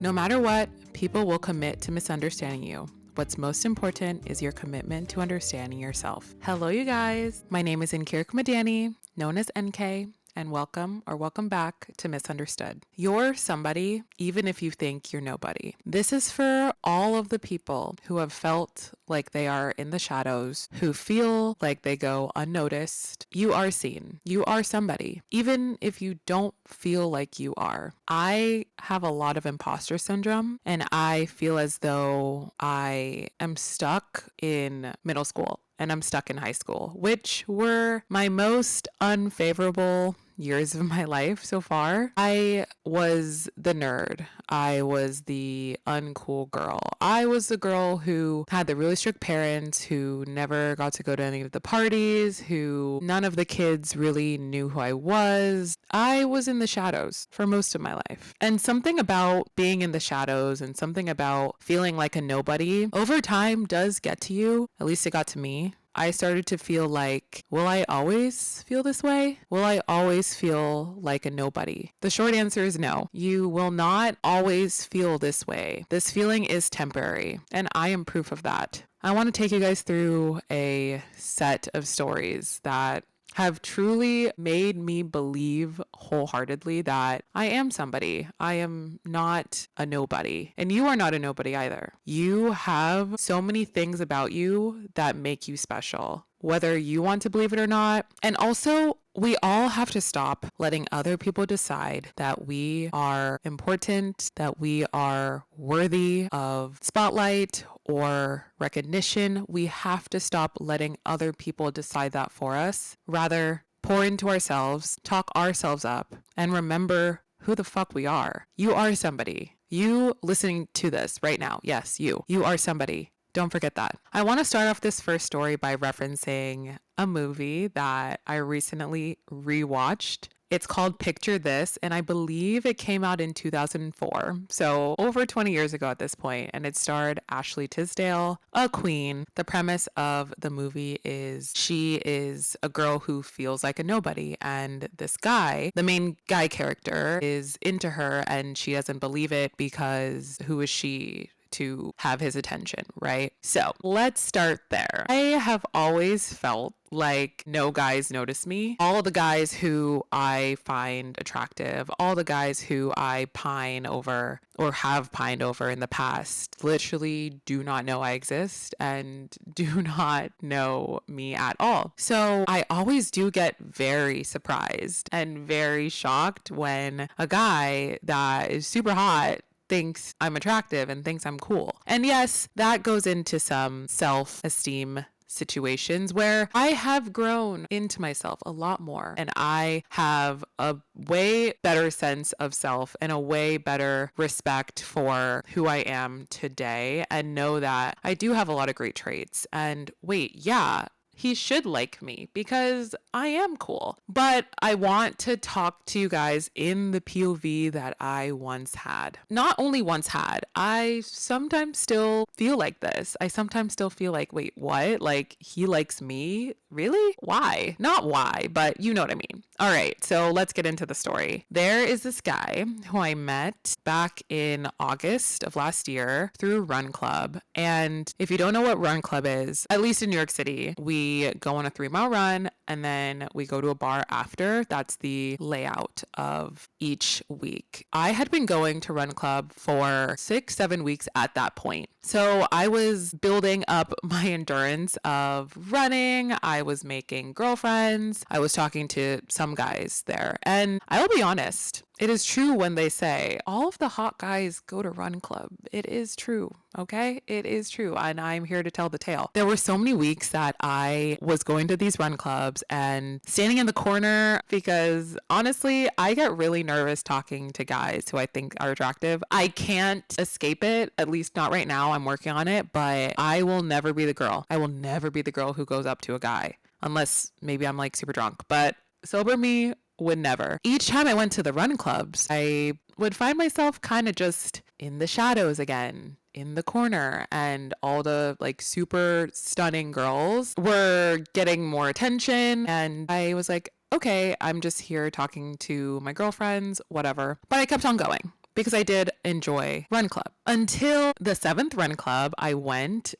No matter what, people will commit to misunderstanding you. What's most important is your commitment to understanding yourself. Hello, you guys. My name is Inkirk Madani, known as NK, and welcome back to Misunderstood. You're somebody, even if you think you're nobody. This is for all of the people who have felt like they are in the shadows, who feel like they go unnoticed. You are seen. You are somebody, even if you don't feel like you are. I have a lot of imposter syndrome, and I feel as though I am stuck in middle school and I'm stuck in high school, which were my most unfavorable years of my life so far. I was the nerd. I was the uncool girl. I was the girl who had the really strict parents, who never got to go to any of the parties, who none of the kids really knew who I was. I was in the shadows for most of my life. And something about being in the shadows and something about feeling like a nobody over time does get to you. At least it got to me. I started to feel like, will I always feel this way? Will I always feel like a nobody? The short answer is no. You will not always feel this way. This feeling is temporary, and I am proof of that. I want to take you guys through a set of stories that have truly made me believe wholeheartedly that I am somebody. I am not a nobody. And you are not a nobody either. You have so many things about you that make you special, whether you want to believe it or not. And also, we all have to stop letting other people decide that we are important, that we are worthy of spotlight or recognition. We have to stop letting other people decide that for us. Rather, pour into ourselves, talk ourselves up, and remember who the fuck we are. You are somebody. You listening to this right now. Yes, you. You are somebody. Don't forget that. I want to start off this first story by referencing a movie that I recently rewatched. It's called Picture This, and I believe it came out in 2004, so over 20 years ago at this point, and it starred Ashley Tisdale, a queen. The premise of the movie is she is a girl who feels like a nobody, and this guy, the main guy character, is into her, and she doesn't believe it because who is she to have his attention, right? So let's start there. I have always felt like no guys notice me. All the guys who I find attractive, all the guys who I pine over or have pined over in the past, literally do not know I exist and do not know me at all. So I always do get very surprised and very shocked when a guy that is super hot thinks I'm attractive and thinks I'm cool. And yes, that goes into some self-esteem situations where I have grown into myself a lot more, and I have a way better sense of self and a way better respect for who I am today, and know that I do have a lot of great traits. And wait, yeah, he should like me because I am cool. But I want to talk to you guys in the POV that I once had. Not only once had, I sometimes still feel like this. I sometimes still feel like, wait, what? Like, he likes me? Really? Why? Not why, but you know what I mean. All right, so let's get into the story. There is this guy who I met back in August of last year through Run Club. And if you don't know what Run Club is, at least in New York City, we go on a 3-mile run and then we go to a bar after. That's the layout of each week. I had been going to Run Club for 6-7 weeks at that point. So I was building up my endurance of running. I was making girlfriends. I was talking to some guys there. And I will be honest, it is true when they say all of the hot guys go to Run Club. It is true. Okay? It is true. And I'm here to tell the tale. There were so many weeks that I was going to these run clubs and standing in the corner because honestly, I get really nervous talking to guys who I think are attractive. I can't escape it, at least not right now. I'm working on it, but I will never be the girl. I will never be the girl who goes up to a guy unless maybe I'm like super drunk, but sober me would never. Each time I went to the run clubs, I would find myself kind of just in the shadows again, in the corner, and all the like super stunning girls were getting more attention. And I was like, okay, I'm just here talking to my girlfriends, whatever. But I kept on going because I did enjoy Run Club. Until the 7th Run Club,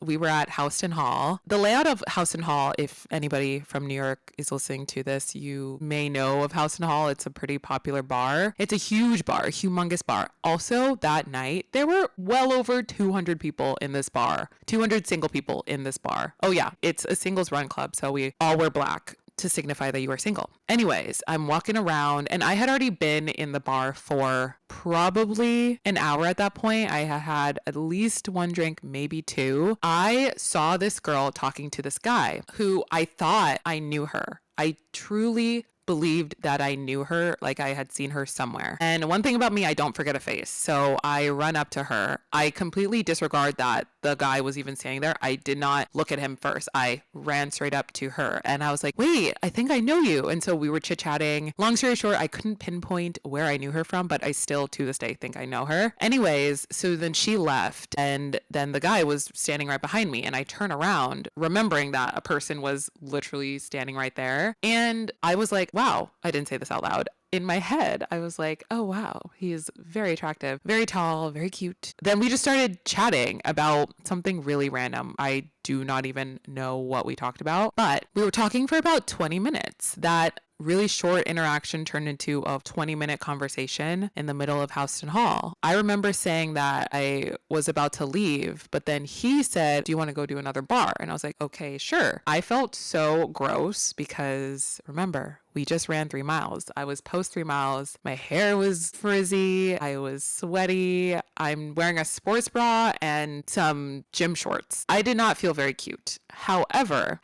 we were at Houston Hall. The layout of Houston Hall, if anybody from New York is listening to this, you may know of Houston Hall. It's a pretty popular bar. It's a huge bar, a humongous bar. Also, that night, there were well over 200 people in this bar, 200 single people in this bar. Oh yeah, it's a singles run club, so we all wear black to signify that you are single. Anyways, I'm walking around and I had already been in the bar for probably an hour at that point. I had had at least one drink, maybe two. I saw this girl talking to this guy who I thought I knew her. I truly believed that I knew her, like I had seen her somewhere. And one thing about me, I don't forget a face. So I run up to her. I completely disregard that the guy was even standing there. I did not look at him first. I ran straight up to her and I was like, wait, I think I know you. And so we were chit-chatting. Long story short, I couldn't pinpoint where I knew her from, but I still to this day think I know her. Anyways, so then she left and then the guy was standing right behind me and I turn around remembering that a person was literally standing right there. And I was like, wow, I didn't say this out loud. In my head, I was like, oh, wow, he's very attractive, very tall, very cute. Then we just started chatting about something really random. I do not even know what we talked about, but we were talking for about 20 minutes. That really short interaction turned into a 20-minute conversation in the middle of Houston Hall. I remember saying that I was about to leave, but then he said, do you want to go do another bar? And I was like, okay, sure. I felt so gross because remember, we just ran 3 miles. I was post 3 miles. My hair was frizzy. I was sweaty. I'm wearing a sports bra and some gym shorts. I did not feel very cute. However,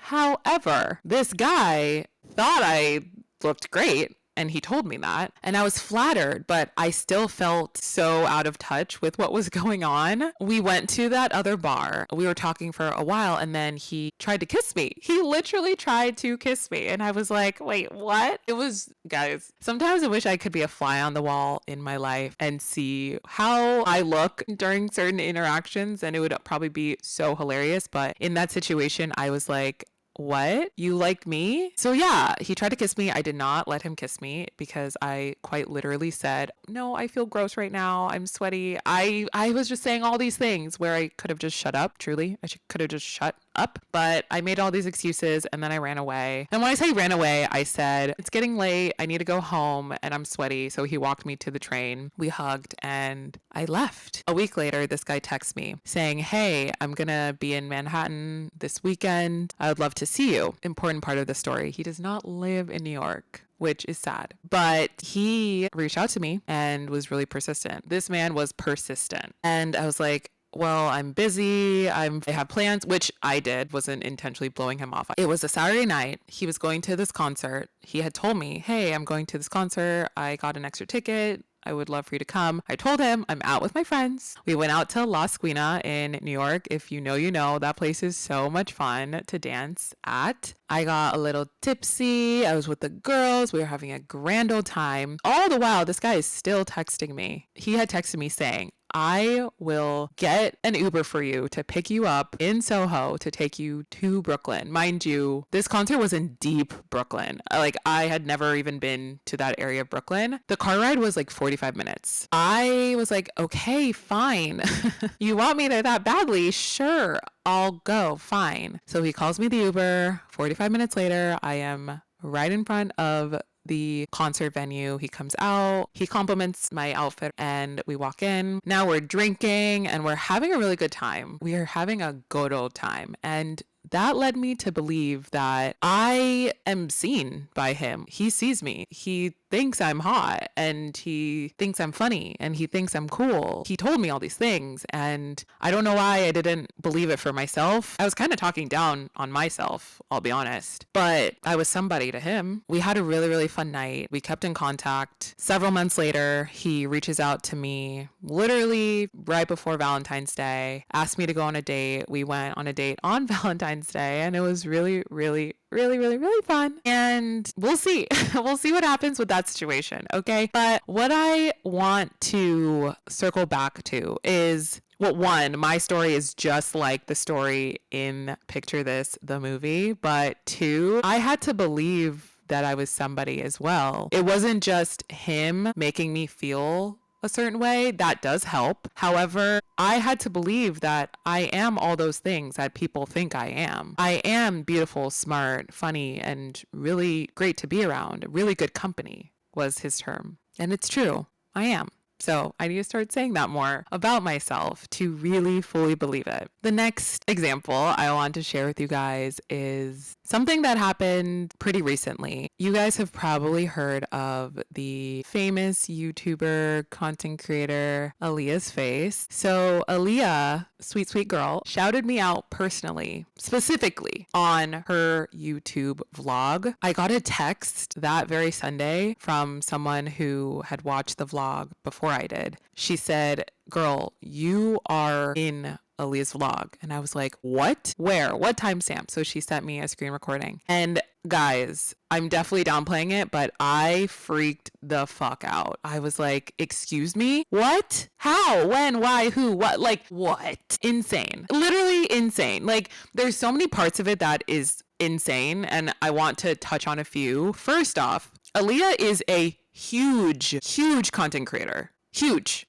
this guy thought I looked great. And he told me that. And I was flattered, but I still felt so out of touch with what was going on. We went to that other bar. We were talking for a while and then he tried to kiss me. He literally tried to kiss me. And I was like, wait, what? It was, guys, sometimes I wish I could be a fly on the wall in my life and see how I look during certain interactions. And it would probably be so hilarious. But in that situation, I was like, what? You like me? So yeah, he tried to kiss me. I did not let him kiss me because I quite literally said, no, I feel gross right now. I'm sweaty. I was just saying all these things where I could have just shut up. Truly, could have just shut up. But I made all these excuses and then I ran away. And when I say ran away, I said, it's getting late. I need to go home and I'm sweaty. So he walked me to the train. We hugged and I left. A week later, this guy texts me saying, hey, I'm going to be in Manhattan this weekend. I would love to see you. Important part of the story. He does not live in New York, which is sad. But he reached out to me and was really persistent. This man was persistent. And I was like, well, I'm busy. I have plans, which I did, wasn't intentionally blowing him off. It was a Saturday night. He was going to this concert. He had told me, hey, I'm going to this concert. I got an extra ticket. I would love for you to come. I told him I'm out with my friends. We went out to La Squina in New York. If you know, you know, that place is so much fun to dance at. I got a little tipsy. I was with the girls. We were having a grand old time. All the while, this guy is still texting me. He had texted me saying, I will get an Uber for you to pick you up in Soho to take you to Brooklyn. Mind you, this concert was in deep Brooklyn. Like, I had never even been to that area of Brooklyn. The car ride was like 45 minutes. I was like, okay, fine. You want me there that badly? Sure, I'll go. Fine. So he calls me the Uber. 45 minutes later, I am right in front of the concert venue. He comes out, he compliments my outfit, and we walk in. Now we're drinking and we're having a really good time. We are having a good old time. And that led me to believe that I am seen by him. He sees me. He thinks I'm hot and he thinks I'm funny and he thinks I'm cool. He told me all these things and I don't know why I didn't believe it for myself. I was kind of talking down on myself, I'll be honest, but I was somebody to him. We had a really, really fun night. We kept in contact. Several months later, he reaches out to me literally right before Valentine's Day, asked me to go on a date. We went on a date on Valentine's Day and it was really, really, really, really, really fun. And we'll see. We'll see what happens with that situation. Okay. But what I want to circle back to is, well, one, my story is just like the story in Picture This, the movie. But two, I had to believe that I was somebody as well. It wasn't just him making me feel a certain way, that does help. However, I had to believe that I am all those things that people think I am. I am beautiful, smart, funny, and really great to be around. Really good company was his term. And it's true. I am. So I need to start saying that more about myself to really fully believe it. The next example I want to share with you guys is something that happened pretty recently. You guys have probably heard of the famous YouTuber, content creator, Aaliyah's Face. So Aaliyah, sweet, sweet girl, shouted me out personally, specifically on her YouTube vlog. I got a text that very Sunday from someone who had watched the vlog before I did. She said, "Girl, you are in Aaliyah's vlog." And I was like, what? Where? What timestamp? So she sent me a screen recording. And guys, I'm definitely downplaying it, but I freaked the fuck out. I was like, excuse me? What? How? When? Why? Who? What? Like, what? Insane. Literally insane. Like, there's so many parts of it that is insane. And I want to touch on a few. First off, Aaliyah is a huge content creator. Huge.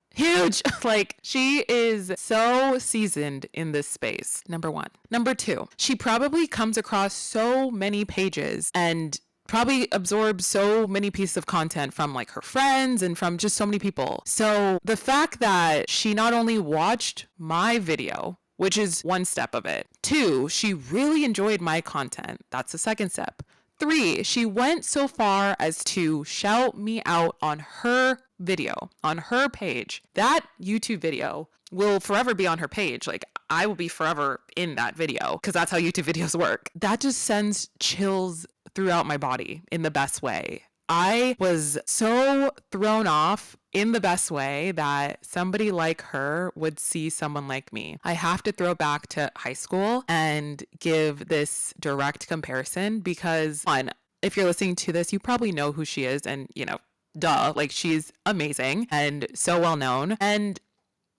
Like, she is so seasoned in this space. Number one. Number two, she probably comes across so many pages and probably absorbs so many pieces of content from like her friends and from just so many people. So the fact that she not only watched my video, which is one step of it. Two, she really enjoyed my content. That's the second step. Three, she went so far as to shout me out on her video, on her page. That YouTube video will forever be on her page. Like, I will be forever in that video because that's how YouTube videos work. That just sends chills throughout my body in the best way. I was so thrown off in the best way that somebody like her would see someone like me. I have to throw back to high school and give this direct comparison because, one, if you're listening to this, you probably know who she is and, duh, like she's amazing and so well known. And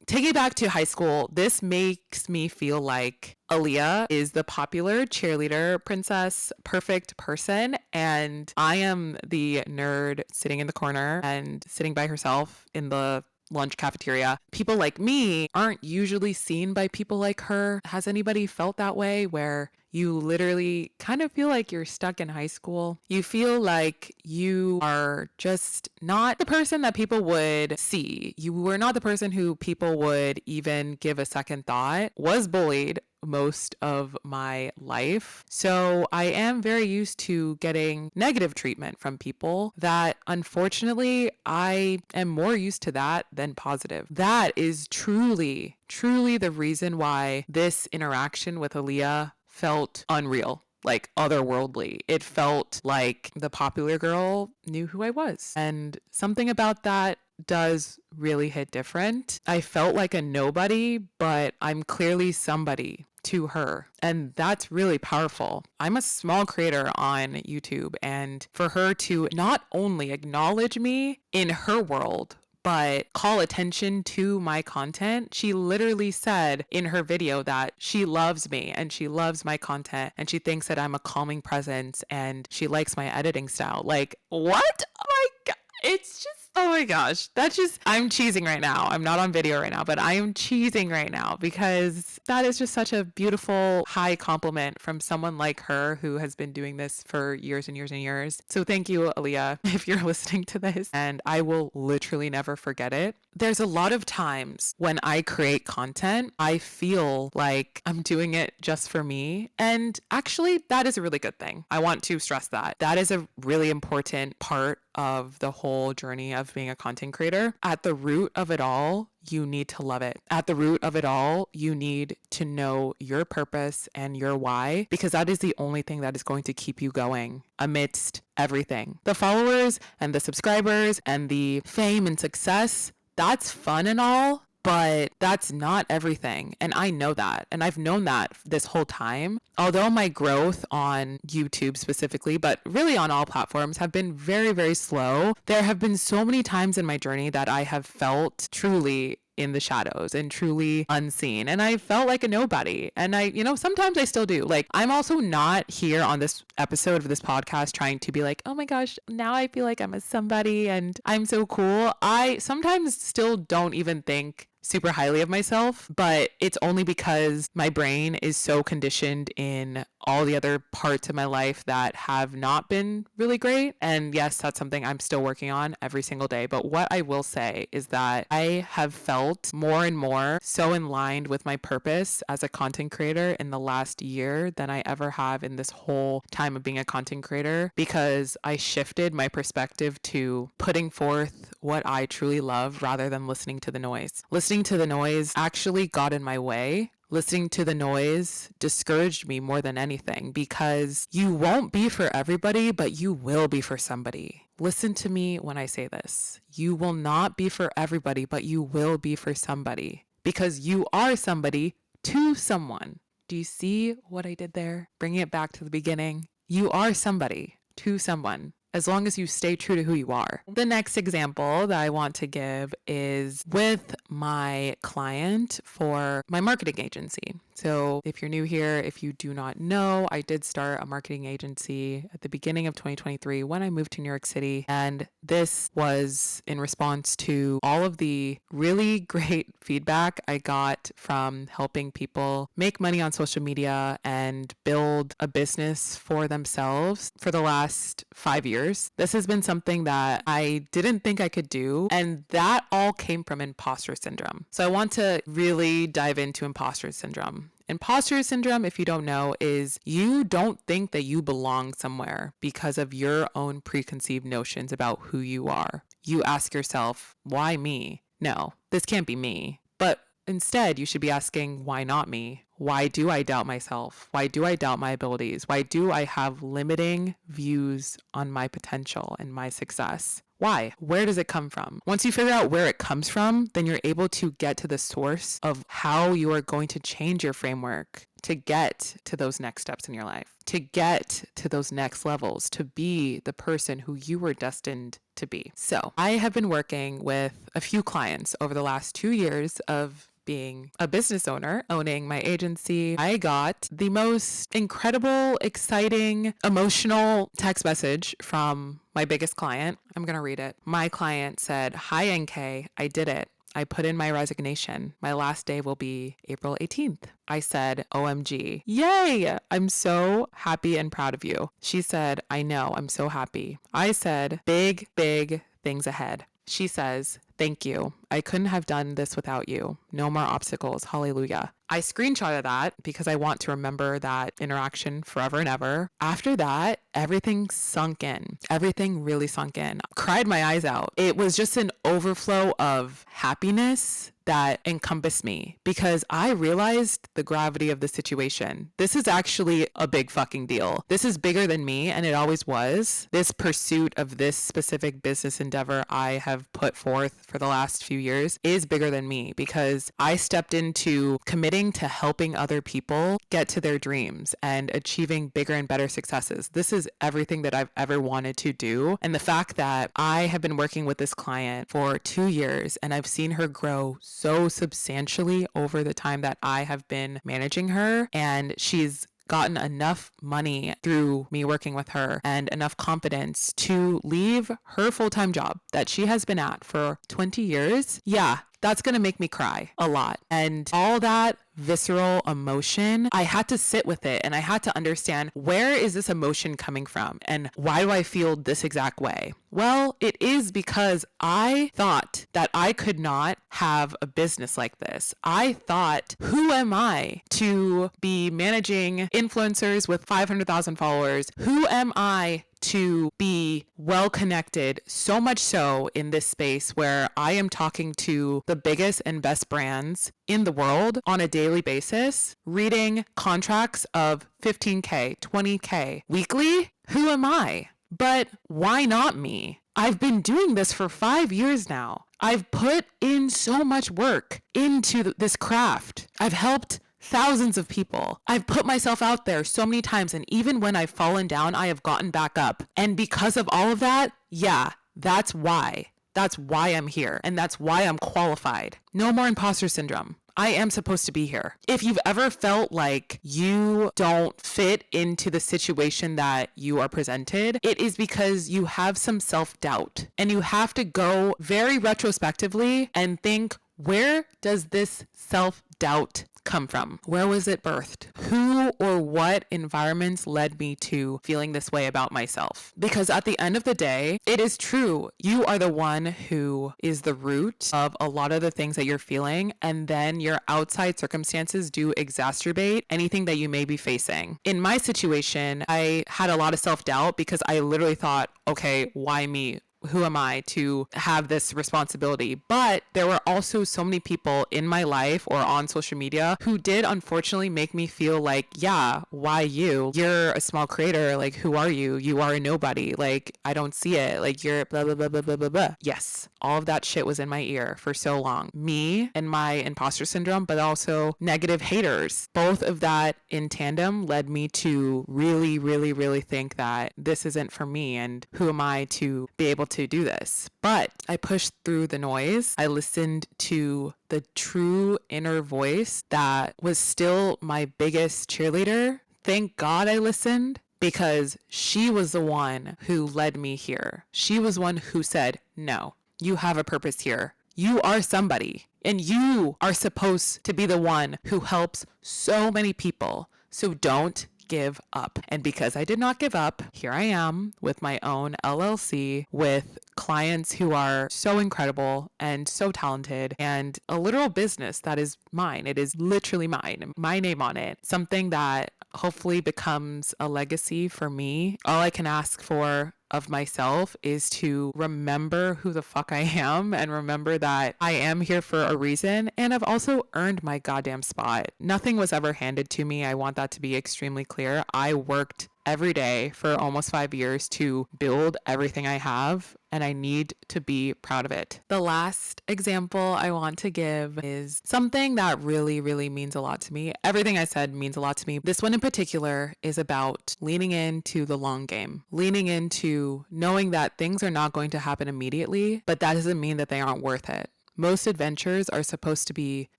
taking it back to high school, this makes me feel like Aaliyah is the popular cheerleader, princess, perfect person. And I am the nerd sitting in the corner and sitting by herself in the lunch cafeteria. People like me aren't usually seen by people like her. Has anybody felt that way where you literally kind of feel like you're stuck in high school? You feel like you are just not the person that people would see. You were not the person who people would even give a second thought. Was bullied most of my life. So I am very used to getting negative treatment from people that unfortunately I am more used to that than positive. That is truly the reason why this interaction with Aaliyah felt unreal, like otherworldly. It felt like the popular girl knew who I was. And something about that does really hit different. I felt like a nobody, but I'm clearly somebody to her. And that's really powerful. I'm a small creator on YouTube, and for her to not only acknowledge me in her world, but call attention to my content. She literally said in her video that she loves me and she loves my content and she thinks that I'm a calming presence and she likes my editing style. Like, what? Oh my God. It's just, oh my gosh. That's just, I'm cheesing right now. I'm not on video right now, but I am cheesing right now because that is just such a beautiful, high compliment from someone like her who has been doing this for years and years and years. So thank you, Aaliyah, if you're listening to this, and I will literally never forget it. There's a lot of times when I create content, I feel like I'm doing it just for me. And actually, that is a really good thing. I want to stress that. That is a really important part of the whole journey of being a content creator. At the root of it all, you need to love it. At the root of it all, you need to know your purpose and your why, because that is the only thing that is going to keep you going amidst everything. The followers and the subscribers and the fame and success, that's fun and all, but that's not everything. And I know that. And I've known that this whole time. Although my growth on YouTube specifically, but really on all platforms, have been very, very slow, there have been so many times in my journey that I have felt truly in the shadows and truly unseen. And I felt like a nobody. And sometimes I still do. Like, I'm also not here on this episode of this podcast trying to be like, oh my gosh, now I feel like I'm a somebody and I'm so cool. I sometimes still don't even think super highly of myself, but it's only because my brain is so conditioned in all the other parts of my life that have not been really great. And yes, that's something I'm still working on every single day. But what I will say is that I have felt more and more so in line with my purpose as a content creator in the last year than I ever have in this whole time of being a content creator, because I shifted my perspective to putting forth what I truly love rather than listening to the noise. Listening to the noise actually got in my way. Listening to the noise discouraged me more than anything, because you won't be for everybody, but you will be for somebody. Listen to me when I say this. You will not be for everybody, but you will be for somebody, because you are somebody to someone. Do you see what I did there? Bringing it back to the beginning. You are somebody to someone, as long as you stay true to who you are. The next example that I want to give is with my client for my marketing agency. So if you're new here, if you do not know, I did start a marketing agency at the beginning of 2023 when I moved to New York City. And this was in response to all of the really great feedback I got from helping people make money on social media and build a business for themselves for the last 5 years. This has been something that I didn't think I could do. And that all came from imposter syndrome. So I want to really dive into imposter syndrome. Imposter syndrome, if you don't know, is you don't think that you belong somewhere because of your own preconceived notions about who you are. You ask yourself, why me? No, this can't be me. But instead, you should be asking, why not me? Why do I doubt myself? Why do I doubt my abilities? Why do I have limiting views on my potential and my success? Why? Where does it come from? Once you figure out where it comes from, then you're able to get to the source of how you are going to change your framework to get to those next steps in your life, to get to those next levels, to be the person who you were destined to be. So I have been working with a few clients over the last 2 years of being a business owner, owning my agency. I got the most incredible, exciting, emotional text message from my biggest client. I'm going to read it. My client said, "Hi, NK, I did it. I put in my resignation. My last day will be April 18th. I said, OMG, yay! I'm so happy and proud of you. She said, I know, I'm so happy. I said, big, big things ahead. She says, thank you. I couldn't have done this without you. No more obstacles. Hallelujah. I screenshotted that because I want to remember that interaction forever and ever. After that, everything sunk in. Everything really sunk in. Cried my eyes out. It was just an overflow of happiness that encompassed me because I realized the gravity of the situation. This is actually a big fucking deal. This is bigger than me, and it always was. This pursuit of this specific business endeavor I have put forth for the last few years is bigger than me because I stepped into committing to helping other people get to their dreams and achieving bigger and better successes. This is everything that I've ever wanted to do. And the fact that I have been working with this client for 2 years and I've seen her grow so substantially over the time that I have been managing her, and she's gotten enough money through me working with her and enough confidence to leave her full-time job that she has been at for 20 years. Yeah, that's going to make me cry a lot. And all that visceral emotion, I had to sit with it and I had to understand, where is this emotion coming from and why do I feel this exact way? Well, it is because I thought that I could not have a business like this. I thought, who am I to be managing influencers with 500,000 followers? Who am I to be well connected, so much so in this space where I am talking to the biggest and best brands in the world on a daily basis, reading contracts of 15K, 20K weekly? Who am I? But why not me? I've been doing this for 5 years now. I've put in so much work into this craft. I've helped thousands of people. I've put myself out there so many times, and even when I've fallen down, I have gotten back up. And because of all of that, yeah, that's why. That's why I'm here. And that's why I'm qualified. No more imposter syndrome. I am supposed to be here. If you've ever felt like you don't fit into the situation that you are presented, it is because you have some self-doubt, and you have to go very retrospectively and think, where does this self-doubt come from? Where was it birthed? Who or what environments led me to feeling this way about myself? Because at the end of the day, it is true. You are the one who is the root of a lot of the things that you're feeling, and then your outside circumstances do exacerbate anything that you may be facing. In my situation, I had a lot of self-doubt because I literally thought, okay, why me? Who am I to have this responsibility? But there were also so many people in my life or on social media who did unfortunately make me feel like, yeah, why you? You're a small creator. Like, who are you? You are a nobody. Like, I don't see it. Like, you're blah, blah, blah, blah, blah, blah, blah. Yes, all of that shit was in my ear for so long. Me and my imposter syndrome, but also negative haters. Both of that in tandem led me to really, really, really think that this isn't for me. And who am I to be able to do this? But I pushed through the noise. I listened to the true inner voice that was still my biggest cheerleader. Thank God I listened, because she was the one who led me here. She was one who said, no, you have a purpose here. You are somebody, and you are supposed to be the one who helps so many people. So don't give up. And because I did not give up, here I am with my own LLC with clients who are so incredible and so talented, and a literal business that is mine. It is literally mine, my name on it, something that hopefully becomes a legacy for me. All I can ask for of myself is to remember who the fuck I am, and remember that I am here for a reason, and I've also earned my goddamn spot. Nothing was ever handed to me. I want that to be extremely clear. I worked every day for almost 5 years to build everything I have, and I need to be proud of it. The last example I want to give is something that really, really means a lot to me. Everything I said means a lot to me. This one in particular is about leaning into the long game, leaning into knowing that things are not going to happen immediately, but that doesn't mean that they aren't worth it. Most adventures are supposed to be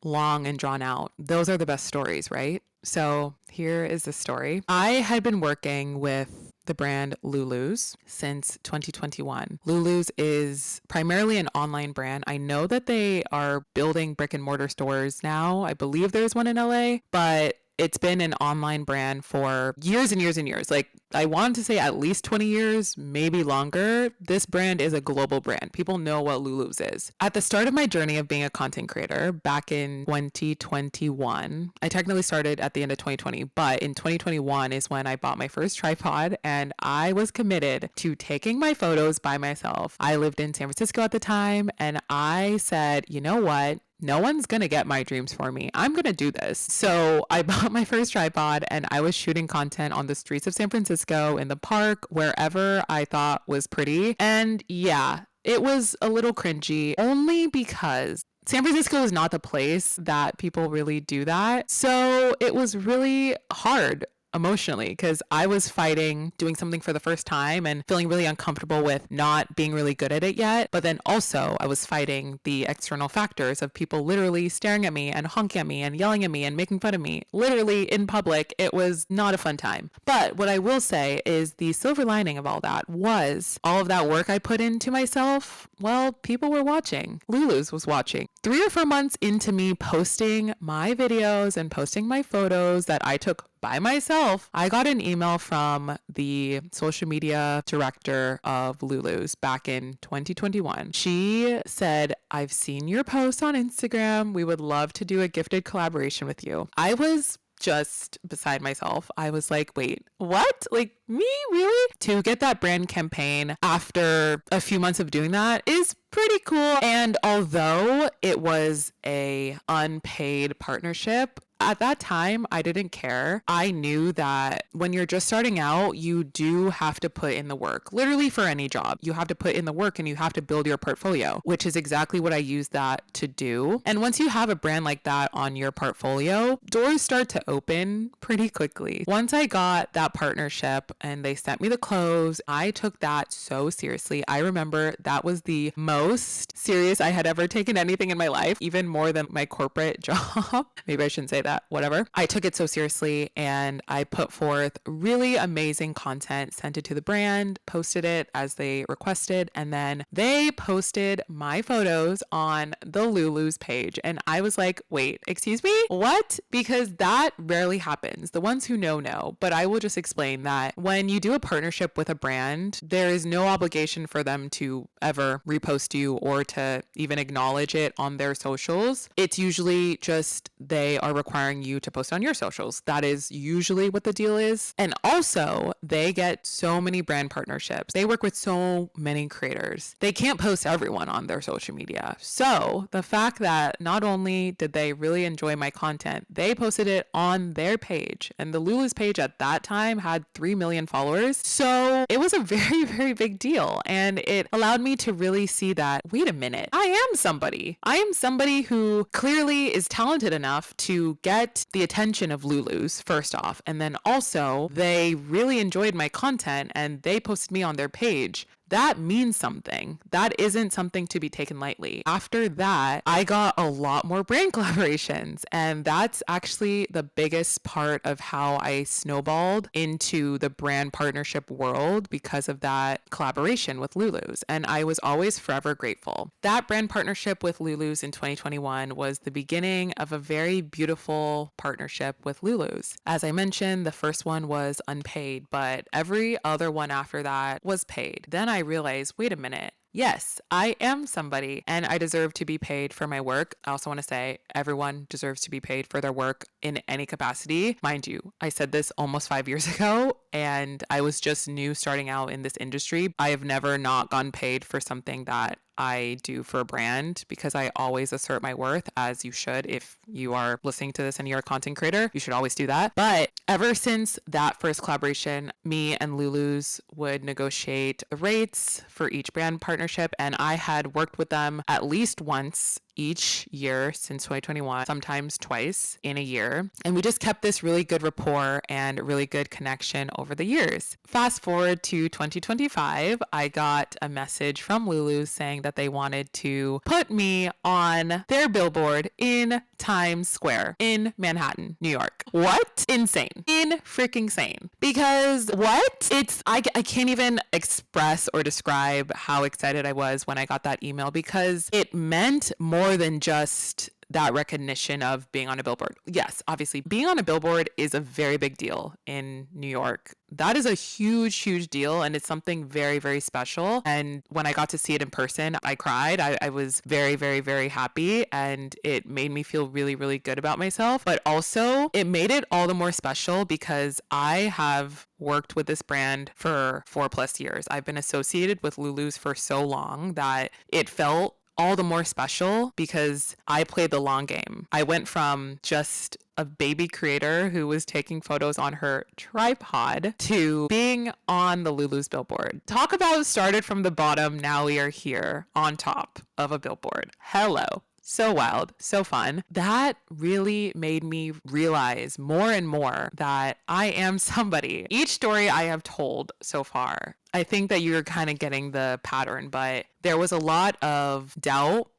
long and drawn out. Those are the best stories, right? So here is the story. I had been working with the brand Lulu's since 2021. Lulu's is primarily an online brand. I know that they are building brick and mortar stores now. I believe there's one in LA, but it's been an online brand for years and years and years. Like, I want to say at least 20 years, maybe longer. This brand is a global brand. People know what Lulu's is. At the start of my journey of being a content creator back in 2021, I technically started at the end of 2020, but in 2021 is when I bought my first tripod, and I was committed to taking my photos by myself. I lived in San Francisco at the time, and I said, you know what? No one's going to get my dreams for me. I'm going to do this. So I bought my first tripod, and I was shooting content on the streets of San Francisco, in the park, wherever I thought was pretty. And yeah, it was a little cringy, only because San Francisco is not the place that people really do that. So it was really hard emotionally, because I was fighting doing something for the first time and feeling really uncomfortable with not being really good at it yet. But then also I was fighting the external factors of people literally staring at me and honking at me and yelling at me and making fun of me, literally in public. It was not a fun time. But what I will say is the silver lining of all that was all of that work I put into myself. Well, people were watching. Lulu's was watching. 3 or 4 months into me posting my videos and posting my photos that I took by myself, I got an email from the social media director of Lulu's back in 2021. She said, I've seen your posts on Instagram. We would love to do a gifted collaboration with you. I was just beside myself. I was like, wait, what? Like, me? Really? To get that brand campaign after a few months of doing that is pretty cool. And although it was a unpaid partnership, At that time, I didn't care. I knew that when you're just starting out, you do have to put in the work. Literally for any job, you have to put in the work and you have to build your portfolio, which is exactly what I used that to do. And once you have a brand like that on your portfolio, doors start to open pretty quickly. Once I got that partnership and they sent me the clothes, I took that so seriously. I remember that was the most serious I had ever taken anything in my life, even more than my corporate job. Maybe I shouldn't say that, whatever. I took it so seriously and I put forth really amazing content, sent it to the brand, posted it as they requested, and then they posted my photos on the Lulu's page. And I was like, wait, excuse me? What? Because that rarely happens. The ones who know, but I will just explain that when you do a partnership with a brand, there is no obligation for them to ever repost you or to even acknowledge it on their socials. It's usually just they are requiring you to post on your socials. That is usually what the deal is. And also, they get so many brand partnerships. They work with so many creators. They can't post everyone on their social media. So the fact that not only did they really enjoy my content, they posted it on their page. And the Lulu's page at that time had 3 million followers. So it was a very, very big deal. And it allowed me to really see that, wait a minute, I am somebody. I am somebody who clearly is talented enough to get the attention of Lulu's, first off. And then also, they really enjoyed my content and they posted me on their page. That means something. That isn't something to be taken lightly. After that, I got a lot more brand collaborations. And that's actually the biggest part of how I snowballed into the brand partnership world because of that collaboration with Lulu's. And I was always forever grateful. That brand partnership with Lulu's in 2021 was the beginning of a very beautiful partnership with Lulu's. As I mentioned, the first one was unpaid, but every other one after that was paid. Then I realized, wait a minute. Yes, I am somebody and I deserve to be paid for my work. I also want to say everyone deserves to be paid for their work in any capacity. Mind you, I said this almost 5 years ago and I was just new starting out in this industry. I have never not gotten paid for something that I do for a brand because I always assert my worth, as you should. If you are listening to this and you're a content creator, you should always do that. But ever since that first collaboration, me and Lulu's would negotiate the rates for each brand partnership, and I had worked with them at least once each year since 2021, sometimes twice in a year. And we just kept this really good rapport and really good connection over the years. Fast forward to 2025, I got a message from Lulu saying that they wanted to put me on their billboard in Times Square in Manhattan, New York. What? Insane. In freaking sane. Because what? I can't even express or describe how excited I was when I got that email because it meant more than just that recognition of being on a billboard. Yes, obviously being on a billboard is a very big deal in New York. That is a huge, huge deal. And it's something very, very special. And when I got to see it in person, I cried. I was very, very, very happy. And it made me feel really, really good about myself. But also it made it all the more special because I have worked with this brand for 4+ years. I've been associated with Lulu's for so long that it felt all the more special because I played the long game. I went from just a baby creator who was taking photos on her tripod to being on the Lulu's billboard. Talk about started from the bottom. Now we are here on top of a billboard. Hello. So wild, so fun. That really made me realize more and more that I am somebody. Each story I have told so far, I think that you're kind of getting the pattern, but there was a lot of doubt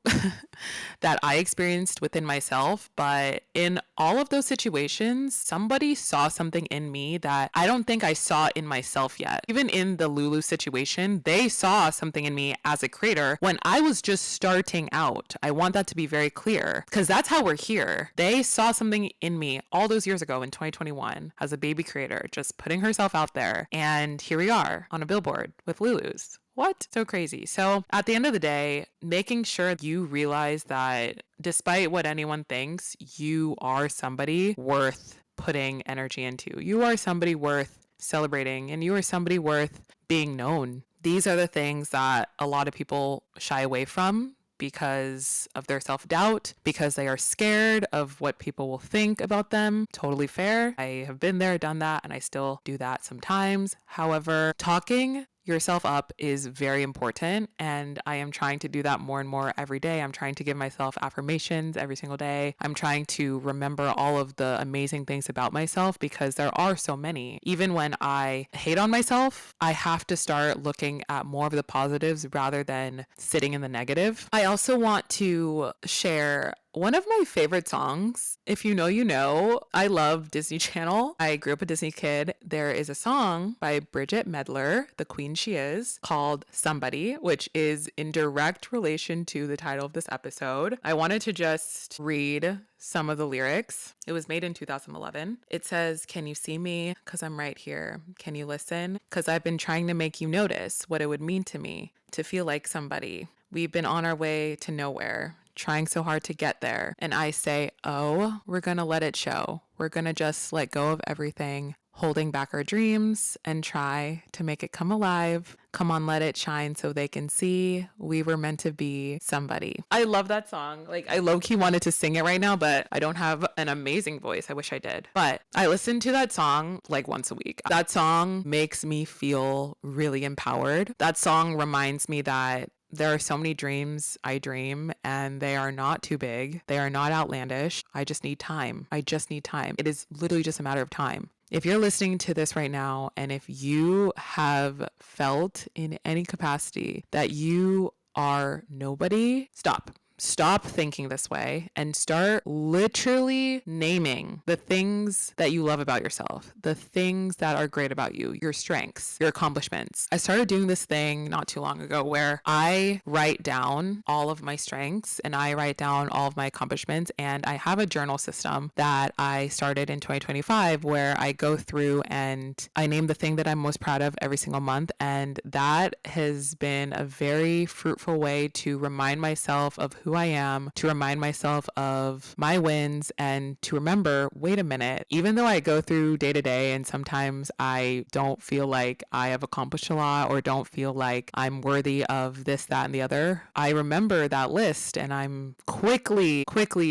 that I experienced within myself. But in all of those situations, somebody saw something in me that I don't think I saw in myself yet. Even in the Lulu situation, they saw something in me as a creator when I was just starting out. I want that to be very clear because that's how we're here. They saw something in me all those years ago in 2021 as a baby creator, just putting herself out there. And here we are on a billboard with Lulu's. What? So crazy. So at the end of the day, making sure you realize that despite what anyone thinks, you are somebody worth putting energy into. You are somebody worth celebrating and you are somebody worth being known. These are the things that a lot of people shy away from because of their self-doubt, because they are scared of what people will think about them. Totally fair. I have been there, done that, and I still do that sometimes. However, talking yourself up is very important, and I am trying to do that more and more every day. I'm trying to give myself affirmations every single day. I'm trying to remember all of the amazing things about myself because there are so many. Even when I hate on myself, I have to start looking at more of the positives rather than sitting in the negative. I also want to share one of my favorite songs. If you know, you know, I love Disney Channel. I grew up a Disney kid. There is a song by Bridget Medler, the queen she is, called Somebody, which is in direct relation to the title of this episode. I wanted to just read some of the lyrics. It was made in 2011. It says, "Can you see me? 'Cause I'm right here. Can you listen? 'Cause I've been trying to make you notice what it would mean to me to feel like somebody. We've been on our way to nowhere, trying so hard to get there. And I say, oh, we're going to let it show. We're going to just let go of everything, holding back our dreams and try to make it come alive. Come on, let it shine so they can see we were meant to be somebody." I love that song. Like, I low-key wanted to sing it right now, but I don't have an amazing voice. I wish I did. But I listen to that song like once a week. That song makes me feel really empowered. That song reminds me that there are so many dreams I dream, and they are not too big. They are not outlandish. I just need time. I just need time. It is literally just a matter of time. If you're listening to this right now, and if you have felt in any capacity that you are nobody, stop. Stop thinking this way and start literally naming the things that you love about yourself, the things that are great about you, your strengths, your accomplishments. I started doing this thing not too long ago where I write down all of my strengths and I write down all of my accomplishments, and I have a journal system that I started in 2025 where I go through and I name the thing that I'm most proud of every single month, and that has been a very fruitful way to remind myself of who I am, to remind myself of my wins, and to remember, wait a minute, even though I go through day to day and sometimes I don't feel like I have accomplished a lot or don't feel like I'm worthy of this, that, and the other, I remember that list and I'm quickly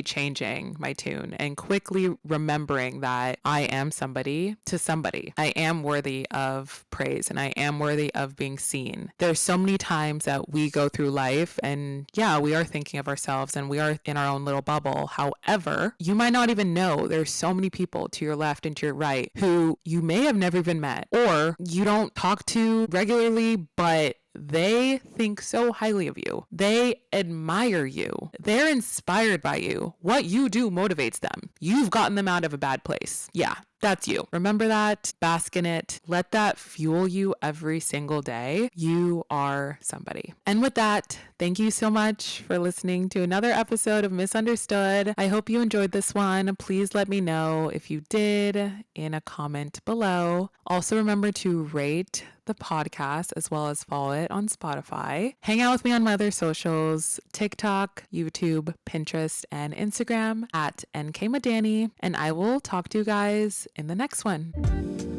changing my tune and quickly remembering that I am somebody to somebody. I am worthy of praise and I am worthy of being seen. There's so many times that we go through life and yeah, we are thinking of ourselves and we are in our own little bubble. However, you might not even know there's so many people to your left and to your right who you may have never even met or you don't talk to regularly, but they think so highly of you. They admire you. They're inspired by you. What you do motivates them. You've gotten them out of a bad place. Yeah, that's you. Remember that. Bask in it. Let that fuel you every single day. You are somebody. And with that, thank you so much for listening to another episode of Misunderstood. I hope you enjoyed this one. Please let me know if you did in a comment below. Also remember to rate the podcast as well as follow it on Spotify. Hang out with me on my other socials, TikTok, YouTube, Pinterest, and Instagram at nkmadani. And I will talk to you guys in the next one.